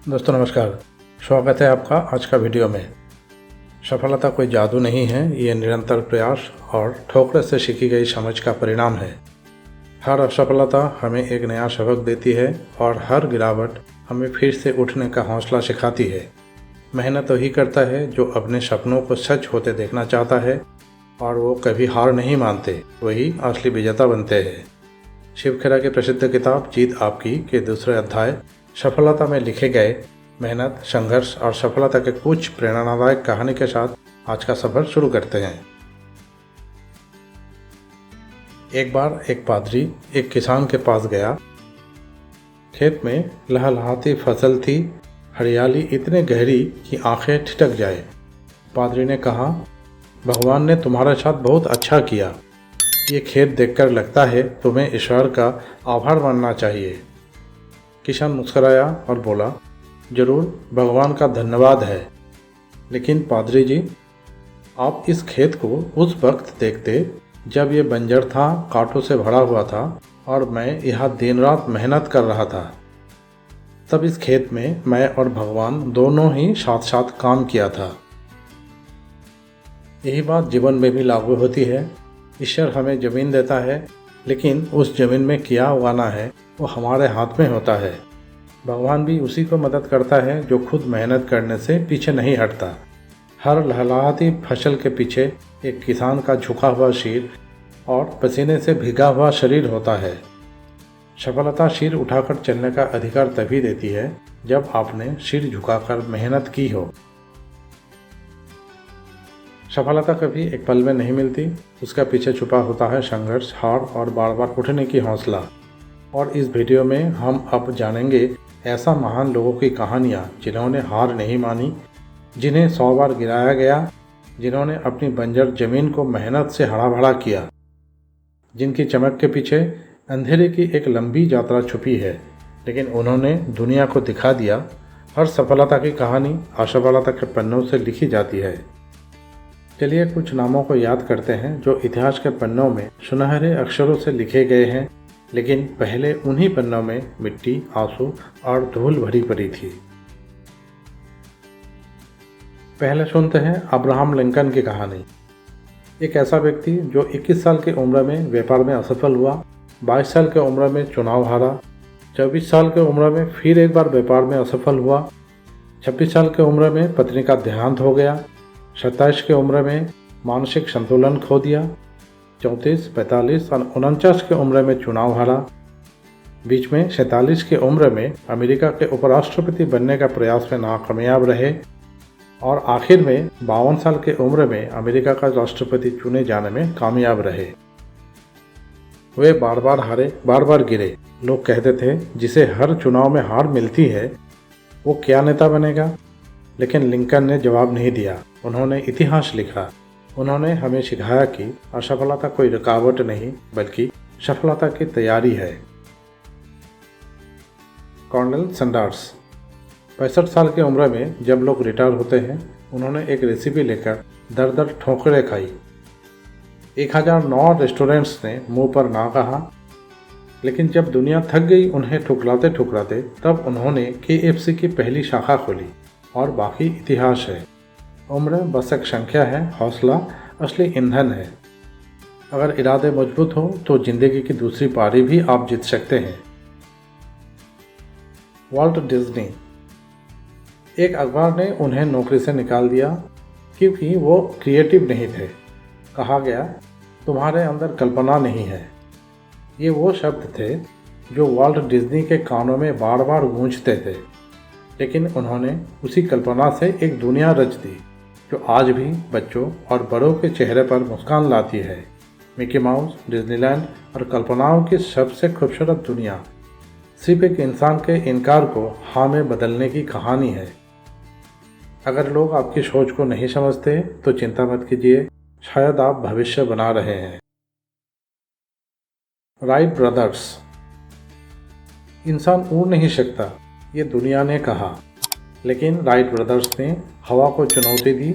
दोस्तों नमस्कार, स्वागत है आपका आज का वीडियो में। सफलता कोई जादू नहीं है, ये निरंतर प्रयास और ठोकरे से सीखी गई समझ का परिणाम है। हर असफलता हमें एक नया सबक देती है और हर गिरावट हमें फिर से उठने का हौसला सिखाती है। मेहनत वही करता है जो अपने सपनों को सच होते देखना चाहता है और वो कभी हार नहीं मानते, वही असली विजेता बनते हैं। शिव खेरा की प्रसिद्ध किताब जीत आपकी के दूसरे अध्याय सफलता में लिखे गए मेहनत, संघर्ष और सफलता के कुछ प्रेरणादायक कहानी के साथ आज का सफर शुरू करते हैं। एक बार एक पादरी एक किसान के पास गया। खेत में लहलहाती फसल थी, हरियाली इतने गहरी कि आंखें ठिठक जाए। पादरी ने कहा, भगवान ने तुम्हारे साथ बहुत अच्छा किया। ये खेत देखकर लगता है तुम्हें ईश्वर का आभार मानना चाहिए। किसान मुस्कुराया और बोला, जरूर, भगवान का धन्यवाद है, लेकिन पादरी जी, आप इस खेत को उस वक्त देखते जब ये बंजर था, कांटों से भरा हुआ था और मैं यहाँ दिन रात मेहनत कर रहा था। तब इस खेत में मैं और भगवान दोनों ही साथ साथ काम किया था। यही बात जीवन में भी लागू होती है। ईश्वर हमें ज़मीन देता है, लेकिन उस ज़मीन में क्या उगाना है वो हमारे हाथ में होता है। भगवान भी उसी को मदद करता है जो खुद मेहनत करने से पीछे नहीं हटता। हर लहलहाती फसल के पीछे एक किसान का झुका हुआ सिर और पसीने से भीगा हुआ शरीर होता है। सफलता सिर उठाकर चलने का अधिकार तभी देती है जब आपने सिर झुकाकर मेहनत की हो। सफलता कभी एक पल में नहीं मिलती, उसका पीछे छुपा होता है संघर्ष, हार और बार बार उठने की हौसला। और इस वीडियो में हम अब जानेंगे ऐसा महान लोगों की कहानियाँ जिन्होंने हार नहीं मानी, जिन्हें 100 बार गिराया गया, जिन्होंने अपनी बंजर ज़मीन को मेहनत से हरा भरा किया, जिनकी चमक के पीछे अंधेरे की एक लंबी यात्रा छुपी है, लेकिन उन्होंने दुनिया को दिखा दिया। हर सफलता की कहानी असफलता के पन्नों से लिखी जाती है। चलिए कुछ नामों को याद करते हैं जो इतिहास के पन्नों में सुनहरे अक्षरों से लिखे गए हैं, लेकिन पहले उन्हीं पन्नों में मिट्टी, आंसू और धूल भरी पड़ी थी। पहले सुनते हैं अब्राहम लिंकन की कहानी। एक ऐसा व्यक्ति जो 21 साल की उम्र में व्यापार में असफल हुआ, 22 साल की उम्र में चुनाव हारा, 24 साल की उम्र में फिर एक बार व्यापार में असफल हुआ, 26 साल की उम्र में पत्नी का देहांत हो गया, 27 की उम्र में मानसिक संतुलन खो दिया, 34, 45 और 49 की उम्र में चुनाव हारा, बीच में 47 की उम्र में अमेरिका के उपराष्ट्रपति बनने का प्रयास में नाकामयाब रहे और आखिर में 52 साल की उम्र में अमेरिका का राष्ट्रपति चुने जाने में कामयाब रहे। वे बार बार हारे, बार बार गिरे। लोग कहते थे जिसे हर चुनाव में हार मिलती है वो क्या नेता बनेगा, लेकिन लिंकन ने जवाब नहीं दिया। उन्होंने इतिहास लिखा। उन्होंने हमें सिखाया कि असफलता कोई रुकावट नहीं बल्कि सफलता की तैयारी है। कर्नल सैंडर्स 65 साल की उम्र में जब लोग रिटायर होते हैं, उन्होंने एक रेसिपी लेकर दर दर ठोकरें खाई। 1009 रेस्टोरेंट्स ने मुंह पर ना कहा, लेकिन जब दुनिया थक गई उन्हें ठुकराते ठुकराते, तब उन्होंने KFC की पहली शाखा खोली और बाकी इतिहास है। उम्र बस एक संख्या है, हौसला असली ईंधन है। अगर इरादे मजबूत हो तो जिंदगी की दूसरी पारी भी आप जीत सकते हैं। Walt Disney. एक अखबार ने उन्हें नौकरी से निकाल दिया क्योंकि वो क्रिएटिव नहीं थे। कहा गया, तुम्हारे अंदर कल्पना नहीं है। ये वो शब्द थे जो वाल्ट डिज्नी के कानों में बार बार गूंजते थे, लेकिन उन्होंने उसी कल्पना से एक दुनिया रच दी जो आज भी बच्चों और बड़ों के चेहरे पर मुस्कान लाती है। मिकी माउस, डिज्नीलैंड और कल्पनाओं की सबसे खूबसूरत दुनिया सिर्फ एक इंसान के इनकार को हाँ में बदलने की कहानी है। अगर लोग आपकी सोच को नहीं समझते तो चिंता मत कीजिए, शायद आप भविष्य बना रहे हैं। Wright brothers. इंसान उड़ नहीं सकता, ये दुनिया ने कहा, लेकिन राइट ब्रदर्स ने हवा को चुनौती दी,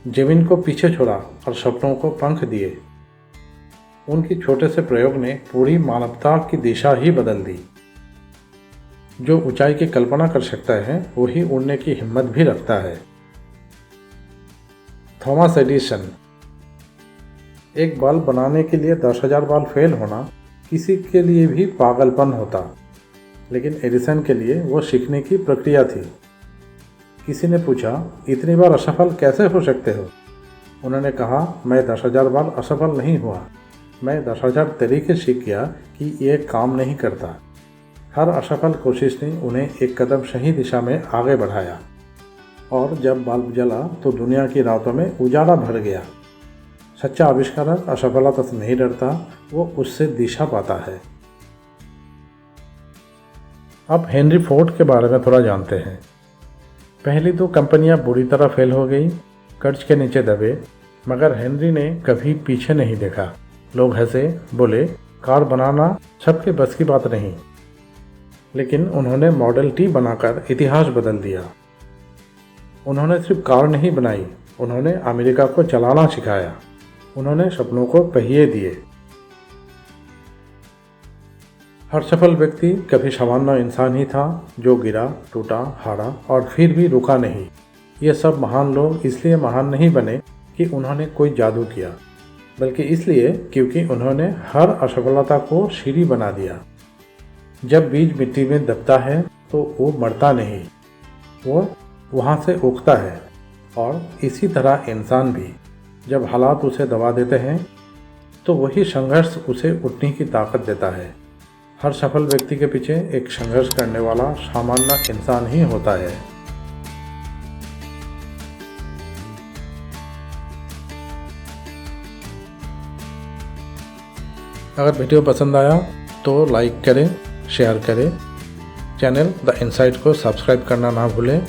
ज़मीन को पीछे छोड़ा और सपनों को पंख दिए। उनकी छोटे से प्रयोग ने पूरी मानवता की दिशा ही बदल दी। जो ऊंचाई की कल्पना कर सकता है वही उड़ने की हिम्मत भी रखता है। Thomas Edison. एक बल्ब बनाने के लिए 10,000 बार फेल होना किसी के लिए भी पागलपन होता, लेकिन एडिसन के लिए वो सीखने की प्रक्रिया थी। किसी ने पूछा, इतनी बार असफल कैसे हो सकते हो? उन्होंने कहा, मैं 10,000 बार असफल नहीं हुआ, मैं 10,000 तरीके सीख गया कि ये काम नहीं करता। हर असफल कोशिश ने उन्हें एक कदम सही दिशा में आगे बढ़ाया, और जब बल्ब जला तो दुनिया की रातों में उजाला भर गया। सच्चा आविष्कारक असफलता से नहीं डरता, वो उससे दिशा पाता है। अब हेनरी फोर्ड के बारे में थोड़ा जानते हैं। पहली तो कंपनियां बुरी तरह फेल हो गई, कर्ज के नीचे दबे, मगर हेनरी ने कभी पीछे नहीं देखा। लोग हंसे, बोले कार बनाना सबके बस की बात नहीं, लेकिन उन्होंने मॉडल टी बनाकर इतिहास बदल दिया। उन्होंने सिर्फ कार नहीं बनाई, उन्होंने अमेरिका को चलाना सिखाया, उन्होंने सपनों को पहिए दिए। हर सफल व्यक्ति कभी सामान्य इंसान ही था जो गिरा, टूटा, हारा और फिर भी रुका नहीं। ये सब महान लोग इसलिए महान नहीं बने कि उन्होंने कोई जादू किया, बल्कि इसलिए क्योंकि उन्होंने हर असफलता को सीढ़ी बना दिया। जब बीज मिट्टी में दबता है तो वो मरता नहीं, वो वहाँ से उगता है। और इसी तरह इंसान भी, जब हालात उसे दबा देते हैं तो वही संघर्ष उसे उठने की ताकत देता है। हर सफल व्यक्ति के पीछे एक संघर्ष करने वाला सामान्य इंसान ही होता है। अगर वीडियो पसंद आया तो लाइक करें, शेयर करें, चैनल द इनसाइट को सब्सक्राइब करना ना भूलें।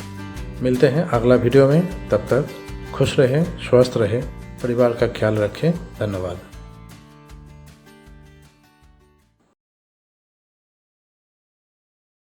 मिलते हैं अगला वीडियो में, तब तक खुश रहें, स्वस्थ रहें, परिवार का ख्याल रखें। धन्यवाद।